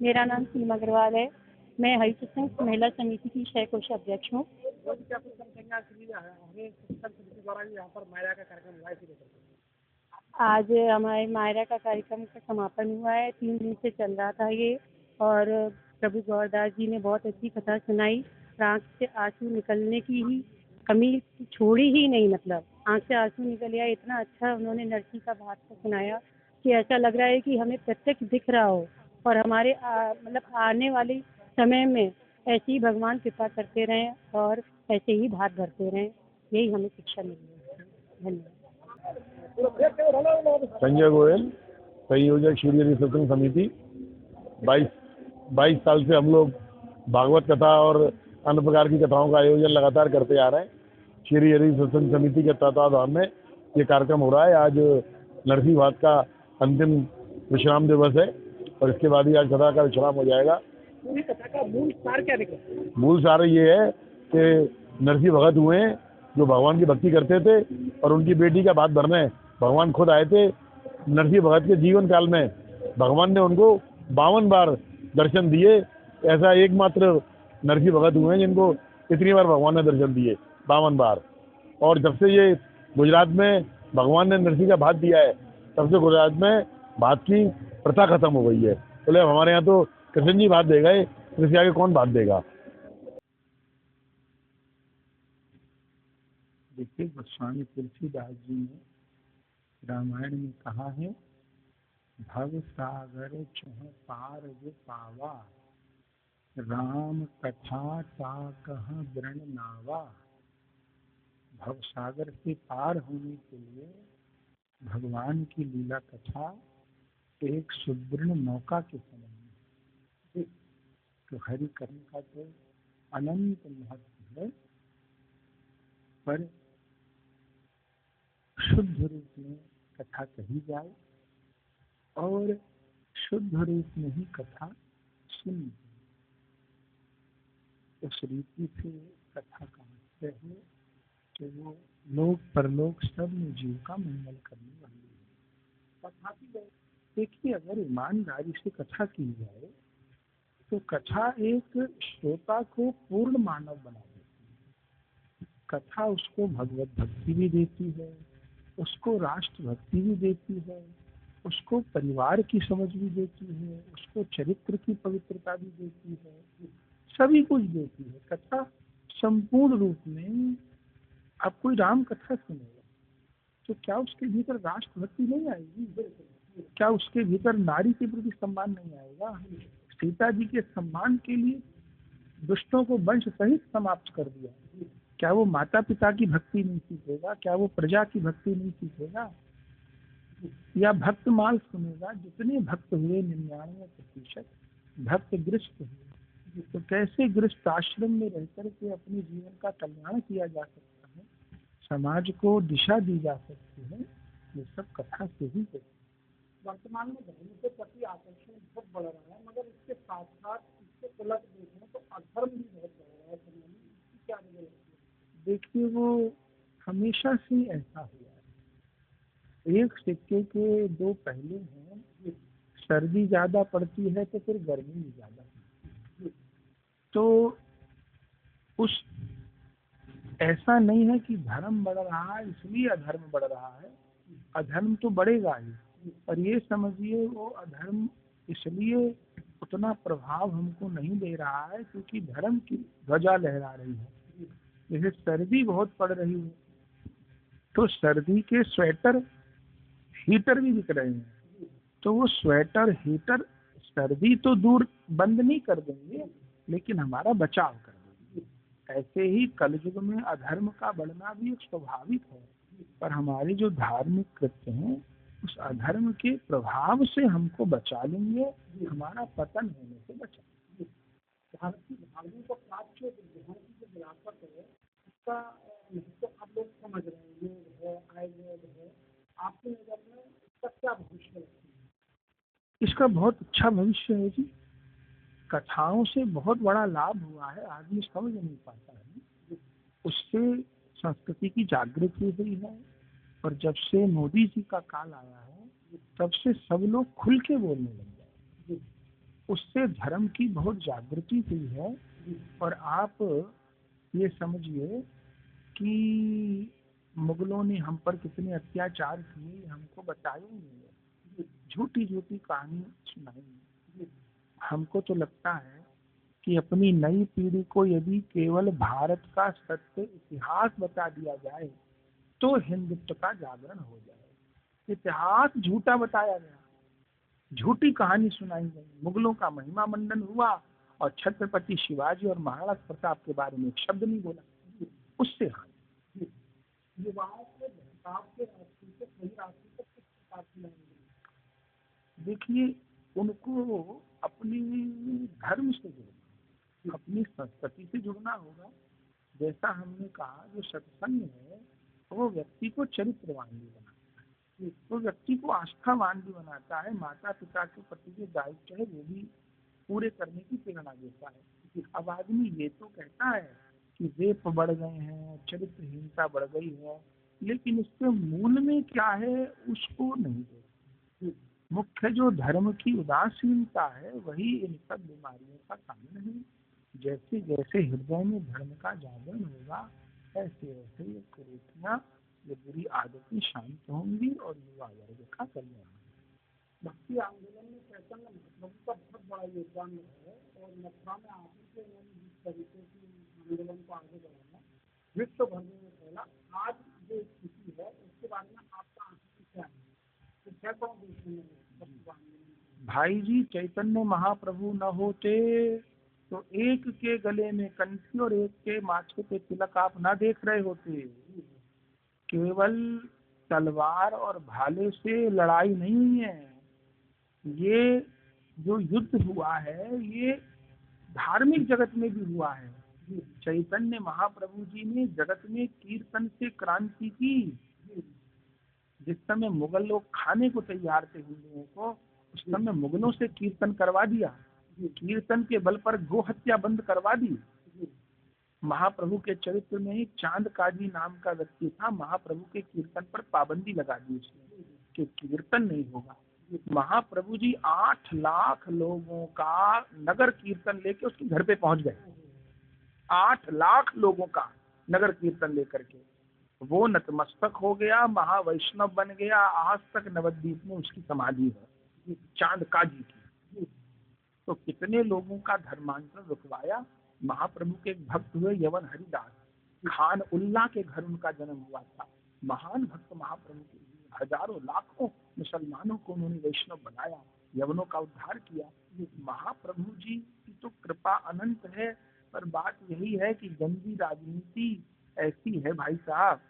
मेरा नाम सीमा अग्रवाल है। मैं हरि सत्संग महिला समिति की क्षय कोष अध्यक्ष हूँ। आज हमारे मायरा का कार्यक्रम का समापन हुआ है। 3 दिन से चल रहा था ये, और प्रभु गौरदास जी ने बहुत अच्छी कथा सुनाई। आँख से आंसू निकलने की ही कमी छोड़ी ही नहीं, मतलब आँख से आंसू निकल आया। इतना अच्छा उन्होंने नरसी का बात को सुनाया कि ऐसा लग रहा है कि हमें प्रत्यक्ष दिख रहा हो, और हमारे मतलब आने वाले समय में ऐसे ही भगवान कृपा करते रहें और ऐसे ही भाग भरते रहें। यही हमें शिक्षा मिली है। धन्यवाद। संजय गोयल, संयोजक श्री हरि सत्संग समिति। 22 साल से हम लोग भागवत कथा और अन्य प्रकार की कथाओं का आयोजन लगातार करते आ रहे हैं। श्री हरि सत्संग समिति के तत्वाधान में ये कार्यक्रम हो रहा है। आज नरसी भात का अंतिम विश्राम दिवस है, और इसके बाद ही आज कथा का विश्राम हो जाएगा। पूरी कथा का मूल सार क्या निकला? मूल सार ये है कि नरसी भगत हुए हैं जो भगवान की भक्ति करते थे, और उनकी बेटी का भात भरने भगवान खुद आए थे। नरसी भगत के जीवन काल में भगवान ने उनको 52 बार दर्शन दिए। ऐसा एकमात्र नरसी भगत हुए हैं जिनको इतनी बार भगवान ने दर्शन दिए, 52 बार। और जब से ये गुजरात में भगवान ने नरसी का भात दिया है, तब से गुजरात में भात की प्रथा खत्म हो गई है। बोले हमारे यहाँ तो कृष्ण जी भात दे गए, इसके आगे कौन भात देगा। देखिए, गोस्वामी तुलसीदास जी ने रामायण में कहा है, भव सागर चुह पार जो पावा, राम कथा ता कह वृण नावा। भव सागर से पार होने के लिए भगवान की लीला कथा एक सुदृढ़ नौका के समान है। तो हरि कथा का तो अनंत महत्व है, पर शुद्ध रूप में कथा कही जाए और शुद्ध रूप में ही कथा सुनी। उस रीति से कथा का मतलब है कि वो लोक परलोक सब में जीव का मंगल करने वाली है। कथा की देखिए, अगर ईमानदारी से कथा की जाए तो कथा एक श्रोता को पूर्ण मानव बना देती है। कथा उसको भगवत भक्ति भी देती है, उसको राष्ट्र भक्ति भी देती है, उसको परिवार की समझ भी देती है, उसको चरित्र की पवित्रता भी देती है, सभी कुछ देती है। कथा संपूर्ण रूप में, अब कोई राम कथा सुनेगा तो क्या उसके भीतर राष्ट्र भक्ति नहीं आएगी? क्या उसके भीतर नारी के प्रति सम्मान नहीं आएगा? सीता जी के सम्मान के लिए दुष्टों को वंश सहित समाप्त कर दिया। क्या वो माता पिता की भक्ति नहीं सीखेगा? क्या वो प्रजा की भक्ति नहीं सीखेगा? या भक्त माल सुनेगा? जितने भक्त हुए 99% भक्त गृहस्थ हुए। तो कैसे गृहस्थ आश्रम में रहकर के अपने जीवन का कल्याण किया जा सकता है, समाज को दिशा दी जा सकती है, ये सब कथा से ही है। वर्तमान में धर्म के प्रति आकर्षण बहुत बढ़ रहा है, मगर इसके साथ साथ इसके उलट देखें तो अधर्म भी बहुत बढ़ रहा है। क्या देखिए, वो हमेशा से ऐसा हुआ है। एक सिक्के के दो पहलू हैं। सर्दी ज्यादा पड़ती है तो फिर गर्मी भी ज्यादा पड़ती है। तो उस ऐसा नहीं है कि धर्म बढ़ रहा है इसलिए अधर्म बढ़ रहा है। अधर्म तो बढ़ेगा ही, पर ये समझिए वो अधर्म इसलिए उतना प्रभाव हमको नहीं दे रहा है क्योंकि धर्म की ध्वजा लहरा रही है। जैसे सर्दी बहुत पड़ रही है तो सर्दी के स्वेटर हीटर भी बिक रहे हैं, तो वो स्वेटर हीटर सर्दी तो दूर बंद नहीं कर देंगे, लेकिन हमारा बचाव कर देंगे। ऐसे ही कलयुग में अधर्म का बढ़ना भी एक स्वाभाविक है, पर हमारे जो धार्मिक कृत्य हैं उस अधर्म के प्रभाव से हमको बचा लेंगे, हमारा पतन होने से बचा लेंगे। भारत की भावनाओं को प्राप्त जो विरासत है उसका महत्व आप लोग समझ रहे हैं। योग है, आयुर्वेद है, आपकी नजर में इसका क्या भविष्य है? इसका बहुत अच्छा भविष्य है जी। कथाओं से बहुत बड़ा लाभ हुआ है, आदमी समझ नहीं पाता है। उससे संस्कृति की जागृति हुई है, और जब से मोदी जी का काल आया है तब से सब लोग खुल के बोलने लग गए। उससे धर्म की बहुत जागृति हुई है। और आप ये समझिए कि मुगलों ने हम पर कितने अत्याचार किए हमको बताया ही नहीं है, झूठी झूठी कहानी सुनाई। हमको तो लगता है कि अपनी नई पीढ़ी को यदि केवल भारत का सत्य इतिहास बता दिया जाए तो हिंदुत्व का जागरण हो जाए। इतिहास झूठा बताया गया, झूठी कहानी सुनाई गई, मुगलों का महिमा मंडन हुआ और छत्रपति शिवाजी और महाराणा प्रताप के बारे में एक शब्द नहीं बोला। उससे हानि युवाओं को के रास्ते से सही रास्ते पर किस प्रकार से लाएंगे। देखिए, उनको अपनी धर्म से जुड़ना, अपनी संस्कृति से जुड़ना होगा। जैसा हमने कहा, जो सत्संग है वो व्यक्ति को चरित्रवान भी बनाता है, वो व्यक्ति को आस्थावान भी बनाता है, माता पिता के प्रति जो दायित्व है वो भी पूरे करने की प्रेरणा देता है। अब आदमी ये तो कहता है कि रेप बढ़ गए हैं, चरित्रहीनता बढ़ गई है, लेकिन इसके मूल में क्या है उसको नहीं देखते। मुख्य जो धर्म की उदासीनता है वही इन सब बीमारियों का कारण है। जैसे जैसे हृदय में धर्म का जागरण होगा ऐसे ऐसे ये कुरीतियाँ, ये बुरी आदतें शांत होंगी और युवा वर्ग का कल्याण। भक्ति आंदोलन में चैतन्य महाप्रभु का बहुत बड़ा योगदान है और मथुरा में आकर के उन्होंने जिस तरीके से आंदोलन को आगे बढ़ाया विश्व भर में फैला। आज जो स्थिति है उसके बारे में आपका आंकलन क्या है? भाई जी, चैतन्य महाप्रभु न होते तो एक के गले में कंठी और एक के माथे पे तिलक आप ना देख रहे होते। केवल तलवार और भाले से लड़ाई नहीं हुई है, ये जो युद्ध हुआ है ये धार्मिक जगत में भी हुआ है। चैतन्य महाप्रभु जी ने जगत में कीर्तन से क्रांति की। जिस समय मुगल लोग खाने को तैयार थे हिंदुओं को, उस समय मुगलों से कीर्तन करवा दिया, कीर्तन के बल पर गो हत्या बंद करवा दी। महाप्रभु के चरित्र में एक चांद काजी नाम का व्यक्ति था, महाप्रभु के कीर्तन पर पाबंदी लगा दी उसने कि कीर्तन नहीं होगा। महाप्रभु जी 8 लाख लोगों का नगर कीर्तन लेके उसके घर पे पहुंच गए। 8 लाख लोगों का नगर कीर्तन लेकर के वो नतमस्तक हो गया, महावैष्णव बन गया। आज तक नवद्वीप में उसकी समाधि है चांद काजी की। तो कितने लोगों का धर्मांतरण रुकवाया। महाप्रभु के एक भक्त हुए यवन हरिदास, खान उल्ला के घर उनका जन्म हुआ था। महान भक्त महाप्रभु के, हजारों लाखों मुसलमानों को उन्होंने वैष्णव बनाया, यवनों का उद्धार किया। महाप्रभु जी की तो कृपा अनंत है, पर बात यही है कि गंदी राजनीति ऐसी है भाई साहब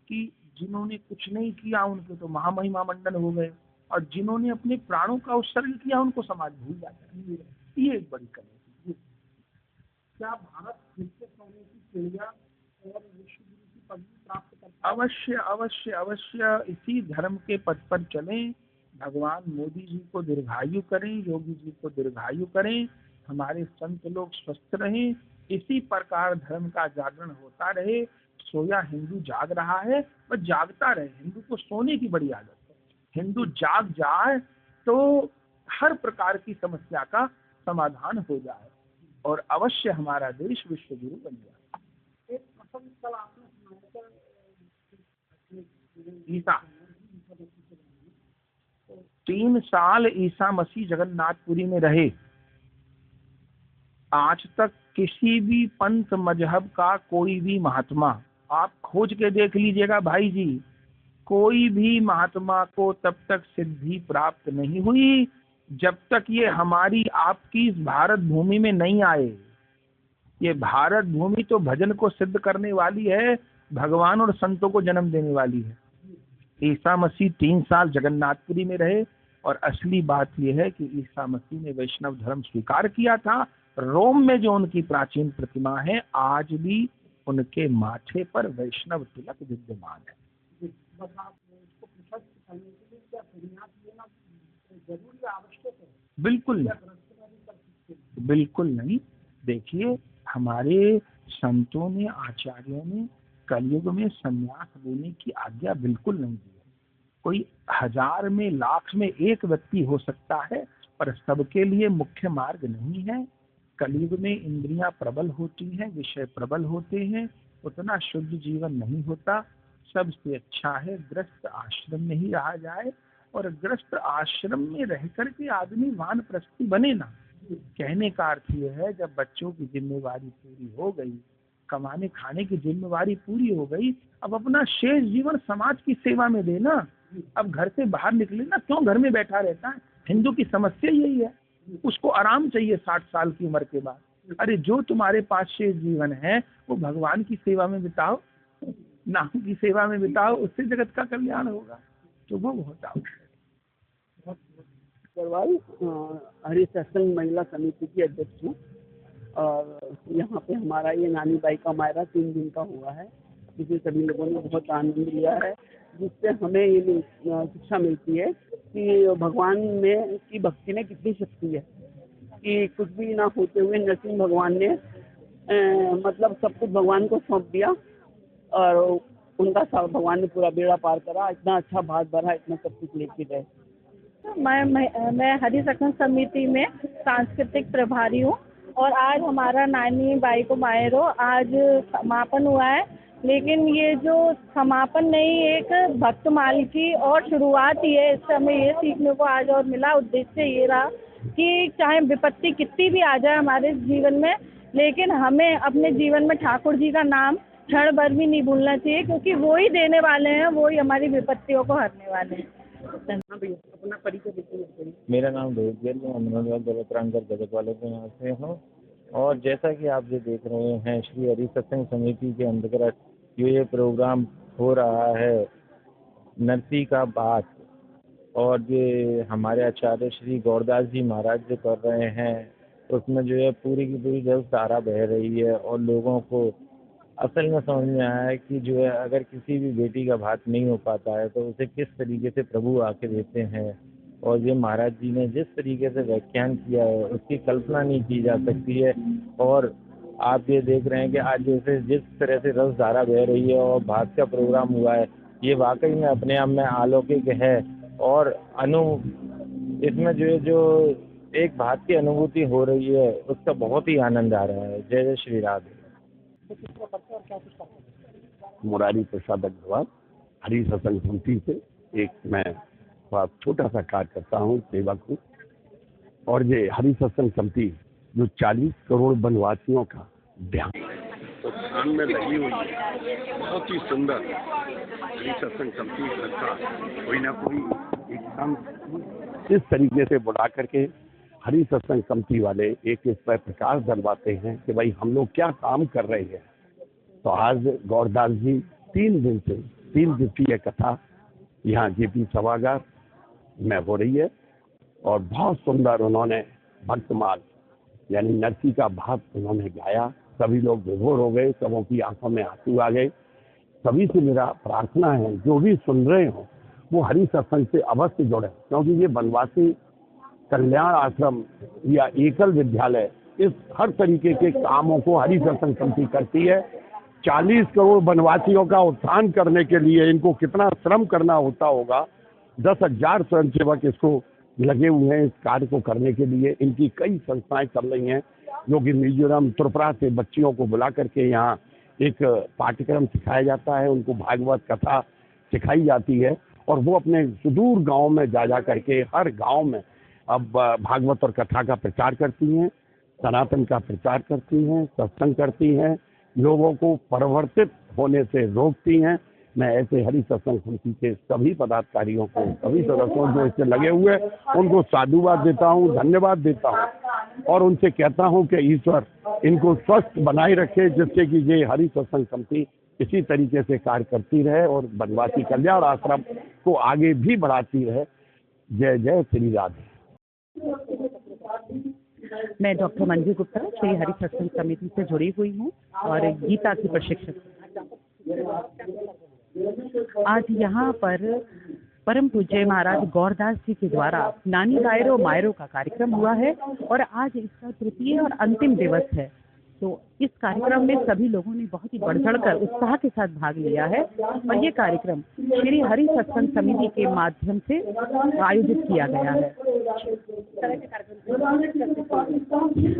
कि जिन्होंने कुछ नहीं किया उनके तो महामहिमा मंडन हो गए, और जिन्होंने अपने प्राणों का उत्सर्ग किया उनको समाज भूल जाता है। ये एक बड़ी कमी है। क्या भारत फिर से सोने की चिड़िया और विश्व गुरु की पदवी प्राप्त करता? अवश्य अवश्य अवश्य इसी धर्म के पथ पर चलें। भगवान मोदी जी को दीर्घायु करें, योगी जी को दीर्घायु करें, हमारे संत लोग स्वस्थ रहें, इसी प्रकार धर्म का जागरण होता रहे। सोया हिंदू जाग रहा है, वह जागता रहे। हिंदू को सोने की बड़ी आदत है, हिंदू जाग जाए तो हर प्रकार की समस्या का समाधान हो जाए और अवश्य हमारा देश विश्व गुरु बन जाए। एक प्रसंग कल आपने सुनाया ईसा 3 साल ईसा मसीह जगन्नाथपुरी में रहे। आज तक किसी भी पंथ मजहब का कोई भी महात्मा, आप खोज के देख लीजिएगा भाई जी, कोई भी महात्मा को तब तक सिद्धि प्राप्त नहीं हुई जब तक ये हमारी आपकी इस भारत भूमि में नहीं आए। ये भारत भूमि तो भजन को सिद्ध करने वाली है, भगवान और संतों को जन्म देने वाली है। ईसा मसीह 3 साल जगन्नाथपुरी में रहे और असली बात यह है कि ईसा मसीह ने वैष्णव धर्म स्वीकार किया था। रोम में जो उनकी प्राचीन प्रतिमा है, आज भी उनके माथे पर वैष्णव तिलक विद्यमान है। बिल्कुल नहीं, बिल्कुल नहीं। देखिए, हमारे संतों ने, आचार्यों ने कलयुग में संन्यास लेने की आज्ञा बिल्कुल नहीं दी है। कोई 1000 में, लाख में एक व्यक्ति हो सकता है पर सबके लिए मुख्य मार्ग नहीं है। कलयुग में इंद्रियां प्रबल होती हैं, विषय प्रबल होते हैं, उतना शुद्ध जीवन नहीं होता। सबसे अच्छा है गृहस्थ आश्रम में ही रहा जाए, और गृहस्थ आश्रम में रह करके आदमी वानप्रस्थी बने ना। कहने का अर्थ यह है, जब बच्चों की जिम्मेवारी पूरी हो गई, कमाने खाने की जिम्मेवारी पूरी हो गई, अब अपना शेष जीवन समाज की सेवा में देना। अब घर से बाहर निकले ना, क्यों घर में बैठा रहता है? हिंदू की समस्या यही है, उसको आराम चाहिए 60 साल की उम्र के बाद। अरे जो तुम्हारे पास शेष जीवन है वो भगवान की सेवा में बिताओ, नाम की सेवा में बिताओ, उससे जगत का कल्याण होगा। तो वो होता है। हरि सत्संग महिला समिति की अध्यक्ष हूँ, और यहाँ पे हमारा ये नानी बाई का मायरा 3 दिन का हुआ है, जिसमें सभी लोगों ने बहुत आनंद लिया है, जिससे हमें ये शिक्षा मिलती है कि भगवान में की भक्ति में कितनी शक्ति है, कि कुछ भी ना होते हुए नरसिंह भगवान ने मतलब सब कुछ भगवान को सौंप दिया, और उनका भगवान ने पूरा बेड़ा पार करा, इतना अच्छा भात भरा, इतना सब कुछ लेके गए। मैं हरि सत्संग समिति में सांस्कृतिक प्रभारी हूँ, और आज हमारा नानी बाई को मायरो आज समापन हुआ है। लेकिन ये जो समापन नहीं, एक भक्तमाल की और शुरुआत ही है। इससे हमें ये सीखने को आज और मिला। उद्देश्य ये रहा कि चाहे विपत्ति कितनी भी आ जाए हमारे जीवन में, लेकिन हमें अपने जीवन में ठाकुर जी का नाम क्षण भर भी नहीं भूलना चाहिए, क्योंकि वो ही देने वाले हैं, वो ही हमारी विपत्तियों को हरने वाले हैं। अपना परिचय देखिए। मेरा नाम रोहित गिल है, मनोज दौलतरामगढ़ जगत वाले के यहाँ से हूँ। और जैसा कि आप जो देख रहे हैं, श्री हरि सत्संग समिति के अंतर्गत ये प्रोग्राम हो रहा है नरसी का बात, और ये हमारे आचार्य श्री गौरदास जी महाराज जो कर रहे हैं, उसमें जो है पूरी की पूरी जल धारा बह रही है। और लोगों को असल में समझ में आया है कि जो है अगर किसी भी बेटी का भात नहीं हो पाता है तो उसे किस तरीके से प्रभु आके देते हैं। और ये महाराज जी ने जिस तरीके से व्याख्यान किया है उसकी कल्पना नहीं की जा सकती है। और आप ये देख रहे हैं कि आज जैसे जिस तरह से रस धारा बह रही है और भात का प्रोग्राम हुआ है, ये वाकई में अपने आप में अलौकिक है। और इसमें जो एक भात की अनुभूति हो रही है उसका बहुत ही आनंद आ रहा है। जय जय श्री राधे। मुरारी प्रसाद अग्रवाल, हरि सत्संग समिति से एक मैं छोटा सा कार्य करता हूँ, सेवक हूँ। और ये हरि सत्संग समिति जो 40 करोड़ वनवासियों का ध्यान तो ध्यान में लगी हुई है, बहुत ही सुंदर हरि सत्संग समिति संस्था कोई ना कोई एक इस तरीके से बुला करके हरि सत्संग समिति वाले एक इस पर प्रकाश डलवाते हैं कि भाई हम लोग क्या काम कर रहे हैं। तो आज गौरदास जी 3 दिन से 3 दिवसीय कथा यहाँ जेपी सभागार में हो रही है, और बहुत सुंदर उन्होंने भक्तमाल यानी नरसी का भात उन्होंने गाया। सभी लोग विभोर हो गए, सबों की आंखों में आंसू आ गए। सभी से मेरा प्रार्थना है जो भी सुन रहे हो वो हरि सत्संग से अवश्य जुड़े, क्योंकि ये वनवासी कल्याण आश्रम या एकल विद्यालय इस हर तरीके के कामों को हरि सत्संग समिति करती है। 40 करोड़ वनवासियों का उत्थान करने के लिए इनको कितना श्रम करना होता होगा। 10,000 स्वयंसेवक इसको लगे हुए हैं इस कार्य को करने के लिए। इनकी कई संस्थाएं चल रही हैं जो कि मिजोरम त्रिपुरा से बच्चियों को बुला करके यहाँ एक पाठ्यक्रम सिखाया जाता है, उनको भागवत कथा सिखाई जाती है, और वो अपने सुदूर गांव में जा करके हर गांव में अब भागवत और कथा का प्रचार करती हैं, सनातन का प्रचार करती हैं, सत्संग करती हैं, लोगों को परिवर्तित होने से रोकती हैं। मैं ऐसे हरि सत्संग समिति के सभी पदाधिकारियों को, सभी सदस्यों जो इससे लगे हुए उनको साधुवाद देता हूँ, धन्यवाद देता हूँ, और उनसे कहता हूँ कि ईश्वर इनको स्वस्थ बनाए रखे, जिससे कि ये हरि सत्संग समिति इसी तरीके से कार्य करती रहे और वनवासी कल्याण आश्रम को आगे भी बढ़ाती रहे। जय जय श्री राधे। मैं डॉक्टर मंजू गुप्ता श्री हरि सत्संग समिति से जुड़ी हुई हूँ और गीता की प्रशिक्षक। आज यहाँ पर परम पूज्य महाराज गौरदास जी के द्वारा नानी दायरो मायरो का कार्यक्रम हुआ है, और आज इसका 3य और अंतिम दिवस है। तो इस कार्यक्रम में सभी लोगों ने बहुत ही बढ़ चढ़कर उत्साह के साथ भाग लिया है और ये कार्यक्रम श्री हरि सत्संग समिति के माध्यम से आयोजित किया गया है।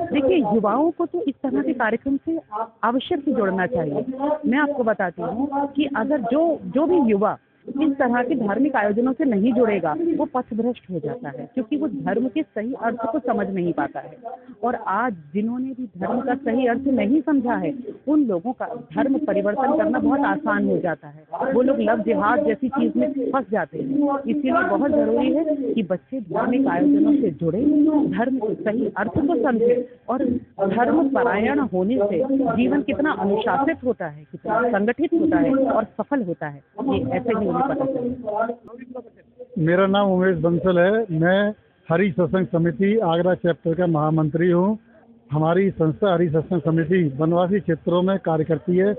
देखिए, युवाओं को तो इस तरह के कार्यक्रम से आवश्यक ही जुड़ना चाहिए। मैं आपको बताती हूँ कि अगर जो भी युवा इस तरह के धार्मिक आयोजनों से नहीं जुड़ेगा वो पथभ्रष्ट हो जाता है, क्योंकि वो धर्म के सही अर्थ को समझ नहीं पाता है। और आज जिन्होंने भी धर्म का सही अर्थ नहीं समझा है, उन लोगों का धर्म परिवर्तन करना बहुत आसान हो जाता है। वो लोग लव जिहाद जैसी चीज में फंस जाते हैं। इसीलिए बहुत जरूरी है कि बच्चे धार्मिक आयोजनों से जुड़े, धर्म के सही अर्थ को समझे और धर्म परायण होने से जीवन कितना अनुशासित होता है, कितना संगठित होता है और सफल होता है, ये ऐसे ही पता चले। मेरा नाम उमेश बंसल है। मैं हरि सत्संग समिति आगरा चैप्टर का महामंत्री हूँ। हमारी संस्था हरि सत्संग समिति वनवासी क्षेत्रों में कार्य करती है।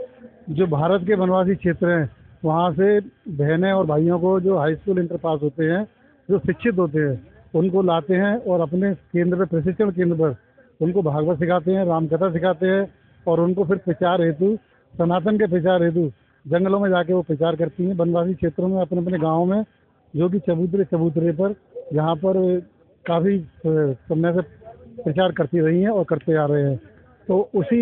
जो भारत के वनवासी क्षेत्र हैं वहाँ से बहनें और भाइयों को जो हाई स्कूल इंटर पास होते हैं, जो शिक्षित होते हैं, उनको लाते हैं और अपने केंद्र पर, प्रशिक्षण केंद्र पर उनको भागवत सिखाते हैं, रामकथा सिखाते हैं और उनको फिर प्रचार हेतु, सनातन के प्रचार हेतु जंगलों में जाके वो प्रचार करती हैं। वनवासी क्षेत्रों में अपने अपने गाँव में जो कि चबूतरे पर जहाँ पर काफ़ी समय से प्रचार करती रही हैं और करते आ रहे हैं। तो उसी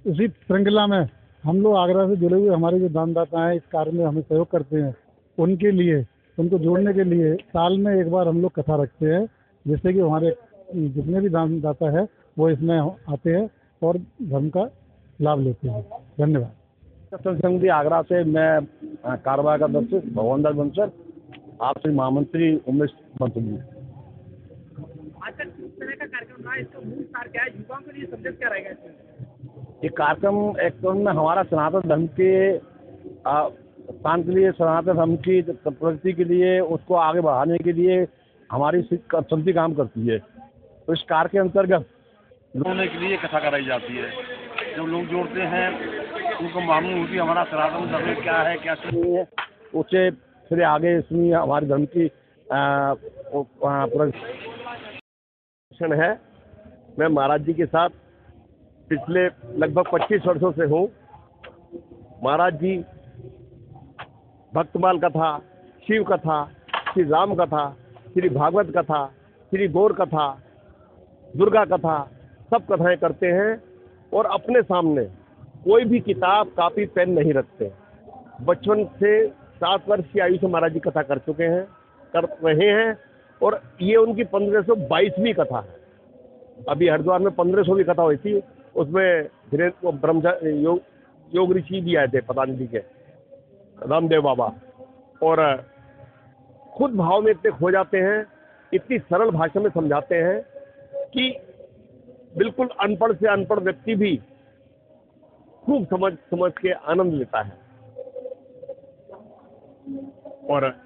श्रृंखला में हम लोग आगरा से जुड़े हुए हमारे जो दानदाता हैं, इस कार्य में हमें सहयोग करते हैं, उनके लिए, उनको जोड़ने के लिए साल में एक बार हम लोग कथा रखते हैं, जिससे कि हमारे जितने भी दानदाता है वो इसमें आते हैं और धर्म का लाभ लेते हैं। धन्यवाद। सत्संग समिति आगरा से मैं कार्यवाहक अध्यक्ष भगवान दास बंसल, आपसे महामंत्री उमेश बंसल जी। आज तक किस तरह का कार्यक्रम रहा है, इसका मूल सार क्या है, युवाओं के लिए संदेश क्या रहेगा इसमें? ये कार्यक्रम एक तो में हमारा सनातन धर्म के स्थान के लिए, सनातन धर्म की प्रगति के लिए, उसको आगे बढ़ाने के लिए हमारी समिति काम करती है। तो इस कार्य के अंतर्गत जोड़ने के लिए कथा कराई जाती है। जब लोग जोड़ते हैं उनको मालूम होती है हमारा सनातन धर्म क्या है, क्या नहीं है, उससे फिर आगे इसमें हमारे धर्म की है। मैं महाराज जी के साथ पिछले लगभग 25 वर्षों से हूँ। महाराज जी भक्तमाल कथा, शिव कथा, श्री राम कथा, श्री भागवत कथा, श्री गौर कथा, दुर्गा कथा, सब कथाएं करते हैं और अपने सामने कोई भी किताब, कापी, पेन नहीं रखते। बचपन से 7 वर्ष की आयु से महाराज जी कथा कर चुके हैं, कर रहे हैं और ये उनकी 1522वीं कथा है। अभी हरिद्वार में 1500वीं कथा हुई थी, उसमें धीरेन्द्र ब्रह्मचारी योग ऋषि भी आए थे, पतंजलि के रामदेव बाबा, और खुद भाव में इतने खो जाते हैं, इतनी सरल भाषा में समझाते हैं कि बिल्कुल अनपढ़ से अनपढ़ व्यक्ति भी खूब समझ के आनंद लेता है। और